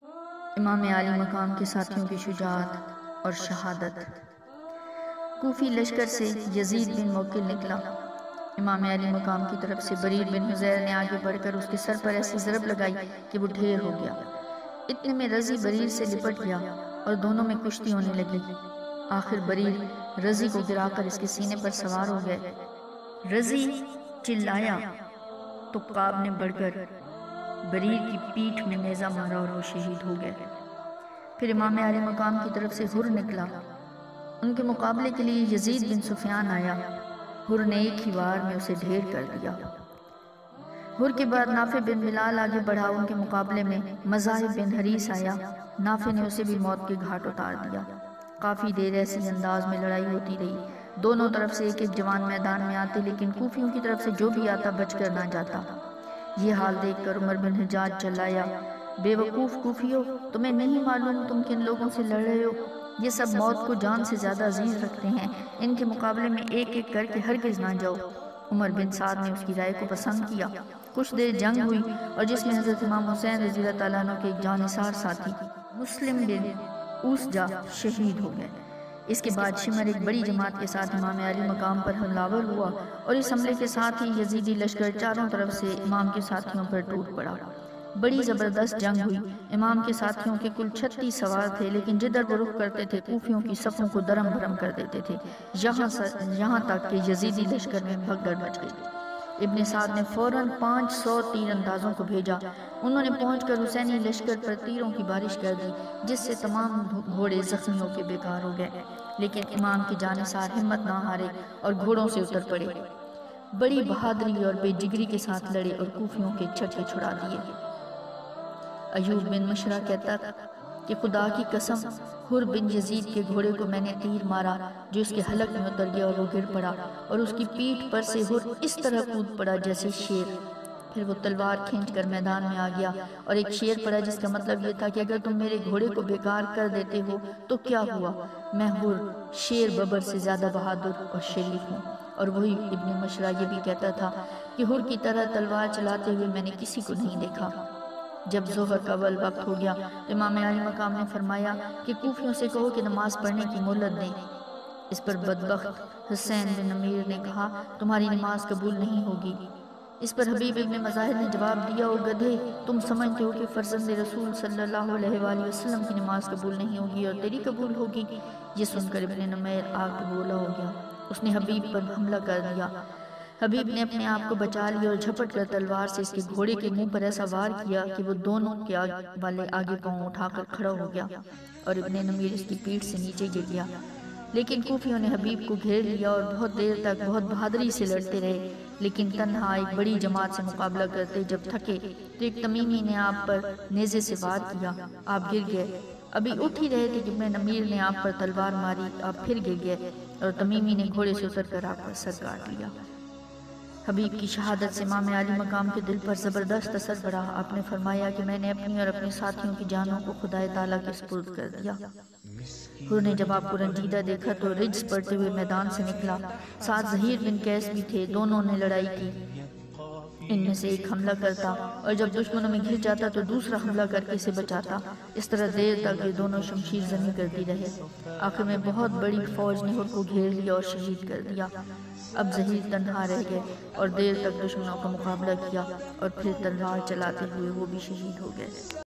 امام عالی مقام کے ساتھیوں کی شجاعت اور شہادت۔ کوفی لشکر سے یزید بن موکل نکلا۔ امام عالی مقام کی طرف سے بریر بن حزیر نے آگے بڑھ کر اس کے سر پر ایسی ضرب لگائی کہ وہ ڈھیر ہو گیا۔ اتنے میں رضی بریر سے لپٹ گیا اور دونوں میں کشتی ہونے لگی۔ آخر بریر رضی کو گرا کر اس کے سینے پر سوار ہو گئے۔ رضی چلایا تو کعب نے بڑھ کر بریر کی پیٹھ میں نیزہ مارا اور وہ شہید ہو گئے۔ پھر امام عالی مقام کی طرف سے حر نکلا۔ ان کے مقابلے کے لیے یزید بن سفیان آیا۔ حر نے ایک ہی وار میں اسے ڈھیر کر دیا۔ حر کے بعد نافع بن بلال آگے بڑھا۔ ان کے مقابلے میں مذاہب بن حریث آیا۔ نافع نے اسے بھی موت کے گھاٹ اتار دیا۔ کافی دیر ایسی انداز میں لڑائی ہوتی رہی۔ دونوں طرف سے ایک ایک جوان میدان میں آتے، لیکن کوفیوں کی طرف سے جو بھی آتا بچ کر نہ جاتا۔ یہ حال دیکھ کر عمر بن حجاج چلایا، بے وقوف کوفیو، تمہیں نہیں معلوم تم کن لوگوں سے لڑ رہے ہو؟ یہ سب موت کو جان سے زیادہ عزیز رکھتے ہیں، ان کے مقابلے میں ایک ایک کر کے ہرگز نہ جاؤ۔ عمر بن سعد نے اس کی رائے کو پسند کیا۔ کچھ دیر جنگ ہوئی اور جس میں حضرت امام حسین رضی اللہ تعالیٰ عنہ کے ایک جانثار ساتھی مسلم بن اوسجا شہید ہو گئے۔ اس کے بعد شمر ایک بڑی جماعت کے ساتھ امام عالی مقام پر حملہ آور ہوا اور اس حملے کے ساتھ ہی یزیدی لشکر چاروں طرف سے امام کے ساتھیوں پر ٹوٹ پڑا۔ بڑی زبردست جنگ ہوئی۔ امام کے ساتھیوں کے کل 36 سوار تھے، لیکن جدھر وہ رخ کرتے تھے کوفیوں کی صفوں کو درم بھرم کر دیتے تھے، یہاں تک کہ یزیدی لشکر میں بھگدڑ مچ گئی۔ ابن سعد نے فوراً 500 تیر اندازوں کو بھیجا۔ انہوں نے پہنچ کر حسینی لشکر پر تیروں کی بارش کر دی، جس سے تمام گھوڑے زخمی ہو کے بیکار ہو گئے۔ لیکن امام کی جانثار ہمت نہ ہارے اور گھوڑوں سے اتر پڑے، بڑی بہادری اور بے جگری کے ساتھ لڑے اور کوفیوں کے چھکے چھڑا دیے۔ ایوب بن مشرہ کہتا کہ خدا کی قسم، حر بن یزید کے گھوڑے کو میں نے تیر مارا جو اس کے حلق میں اتر گیا اور وہ گر پڑا، اور اس کی پیٹھ پر سے حر اس طرح کود پڑا جیسے شیر۔ پھر وہ تلوار کھینچ کر میدان میں آ گیا اور ایک شیر پڑا، جس کا مطلب یہ تھا کہ اگر تم میرے گھوڑے کو بیکار کر دیتے ہو تو کیا ہوا، میں حر شیر ببر سے زیادہ بہادر اور شریف ہوں۔ اور وہی ابن مشرہ یہ بھی کہتا تھا کہ حر کی طرح تلوار چلاتے ہوئے میں نے کسی کو نہیں دیکھا۔ جب ظہر کا اول وقت ہو گیا تو امام عالی مقام نے فرمایا کہ کوفیوں سے کہو کہ نماز پڑھنے کی مہلت دیں۔ اس پر بدبخت حسین بن امیر نے کہا، تمہاری نماز قبول نہیں ہوگی۔ اس پر حبیب ابن مظاہر نے جواب دیا، او گدھے، تم سمجھتے ہو کہ فرزند رسول صلی اللہ علیہ وآلہ وسلم کی نماز قبول نہیں ہوگی اور تیری قبول ہوگی؟ یہ سن کر ابن نمیر آگ بگولا ہو گیا۔ اس نے حبیب پر حملہ کر دیا۔ حبیب نے اپنے آپ کو بچا لیا اور جھپٹ کر تلوار سے اس کے گھوڑے کے منہ پر ایسا وار کیا کہ وہ دونوں کے والے آگے پاؤں اٹھا کر کھڑا ہو گیا اور ابن نمیر اس کی پیٹھ سے نیچے گر گیا۔ لیکن کوفیوں نے حبیب کو گھیر لیا اور بہت دیر تک بہت بہادری سے لڑتے رہے، لیکن تنہا ایک بڑی جماعت سے مقابلہ کرتے جب تھکے تو ایک تمیمی نے آپ پر نیزے سے وار کیا، آپ گر گئے۔ ابھی اٹھ ہی رہے تھے کہ ابن نمیر نے آپ پر تلوار ماری، آپ پھر گر گئے اور تمیمی نے گھوڑے سے اتر کر آپ کا سر کاٹ لیا۔ حبیب کی شہادت سے امام عالی مقام کے دل پر زبردست اثر پڑا۔ آپ نے فرمایا کہ میں نے اپنی اور اپنے ساتھیوں کی جانوں کو خدائے تعالیٰ کے سپرد کر دیا۔ حر نے جب آپ کو رنجیدہ دیکھا تو رجز پڑتے ہوئے میدان سے نکلا۔ ساتھ ظہیر بن قیس بھی تھے، دونوں نے لڑائی کی۔ ان میں سے ایک حملہ کرتا اور جب دشمنوں میں گھر جاتا تو دوسرا حملہ کر کے اسے بچاتا۔ اس طرح دیر تک یہ دونوں شمشیر زنی کرتی رہے۔ آخر میں بہت بڑی فوج نے حر کو گھیر لیا اور شہید کر دیا۔ اب ظہیر تنہا رہ گئے اور دیر تک دشمنوں کا مقابلہ کیا اور پھر تلوار چلاتے ہوئے وہ بھی شہید ہو گئے۔